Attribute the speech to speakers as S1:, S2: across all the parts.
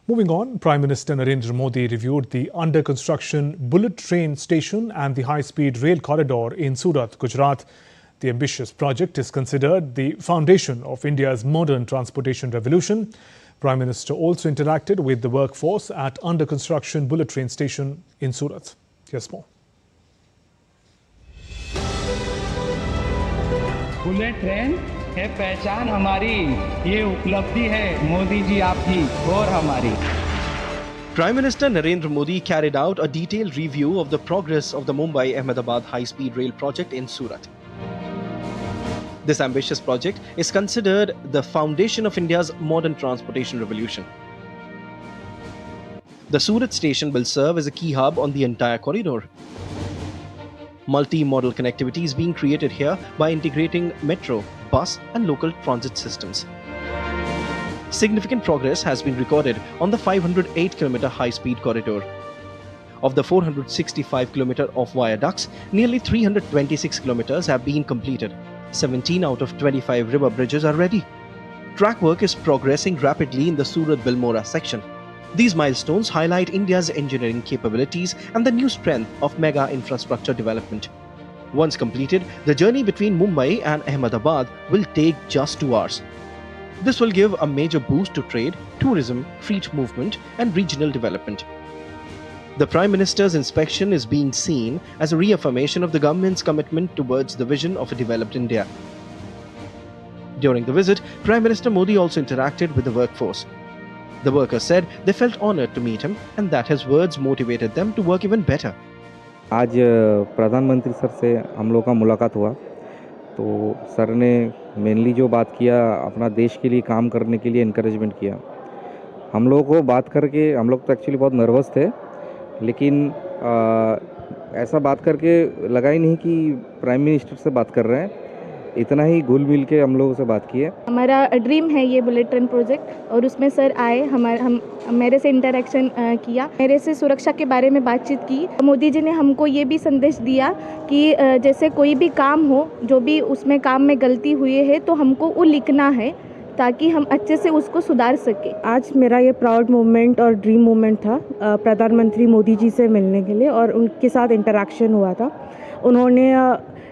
S1: Moving on, Prime Minister Narendra Modi reviewed the under-construction bullet train station and the high-speed rail corridor in Surat, Gujarat. The ambitious project is considered the foundation of India's modern transportation revolution. Prime Minister also interacted with the workforce at under-construction bullet train station in Surat. Here's more.
S2: Bullet train है पहचान हमारी, ये उपलब्धि है मोदी जी आपकी और हमारी.
S3: Prime Minister Narendra Modi carried out a detailed review of the progress of the Mumbai-Ahmedabad high-speed rail project in Surat. This ambitious project is considered the foundation of India's modern transportation revolution. The Surat station will serve as a key hub on the entire corridor. Multi-modal connectivity is being created here by integrating metro, bus and local transit systems. Significant progress has been recorded on the 508-kilometer high-speed corridor. Of the 465-kilometer of viaducts, nearly 326 kilometers have been completed. 17 out of 25 river bridges are ready. Track work is progressing rapidly in the Surat-Bilmora section. These milestones highlight India's engineering capabilities and the new strength of mega infrastructure development. Once completed, the journey between Mumbai and Ahmedabad will take just 2 hours. This will give a major boost to trade, tourism, freight movement, and regional development. The Prime Minister's inspection is being seen as a reaffirmation of the government's commitment towards the vision of a developed India. During the visit, Prime Minister Modi also interacted with the workforce. The workers said they felt honored to meet him and that his words motivated them to work even better.
S4: आज प्रधानमंत्री sir से हम लोग का मुलाकात हुआ तो sir ने मेनली जो बात किया अपना देश के लिए काम करने के लिए इनकरेजमेंट किया. हम लोगों को बात करके हम लोग तो एक्चुअली बहुत नर्वस थे, लेकिन ऐसा बात करके लगा ही नहीं कि प्राइम मिनिस्टर से बात कर रहे हैं. इतना ही घुल मिल के हम लोगों से बात की है.
S5: हमारा ड्रीम है ये बुलेट ट्रेन प्रोजेक्ट और उसमें सर आए, हम मेरे से इंटरेक्शन किया, मेरे से सुरक्षा के बारे में बातचीत की. मोदी जी ने हमको ये भी संदेश दिया कि जैसे कोई भी काम हो, जो भी उसमें काम में गलती हुई है तो हमको वो लिखना है ताकि हम अच्छे से उसको सुधार सके.
S6: आज मेरा ये प्राउड मोमेंट और ड्रीम मोमेंट था प्रधानमंत्री मोदी जी से मिलने के लिए और उनके साथ इंटरेक्शन हुआ था. उन्होंने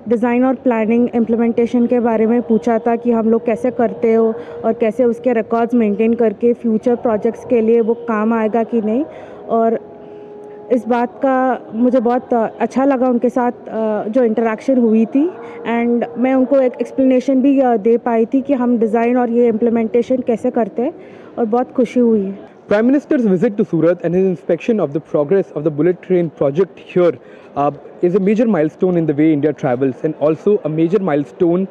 S6: डिज़ाइन और प्लानिंग इम्प्लीमेंटेशन के बारे में पूछा था कि हम लोग कैसे करते हो और कैसे उसके रिकॉर्ड्स मेंटेन करके फ्यूचर प्रोजेक्ट्स के लिए वो काम आएगा कि नहीं. और इस बात का मुझे बहुत अच्छा लगा उनके साथ जो इंटरेक्शन हुई थी एंड मैं उनको एक एक्सप्लेनेशन भी दे पाई थी कि हम डिज़ाइन और ये इम्प्लीमेंटेशन कैसे करते हैं और बहुत खुशी हुई है.
S7: Prime Minister's visit to Surat and his inspection of the progress of the bullet train project here is a major milestone in the way India travels and also a major milestone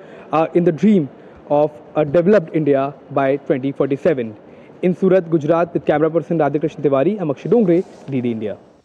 S7: in the dream of a developed India by 2047. In Surat, Gujarat, with camera person Radhakrishnan Tiwari, I'm Akshay Dongre, DD India.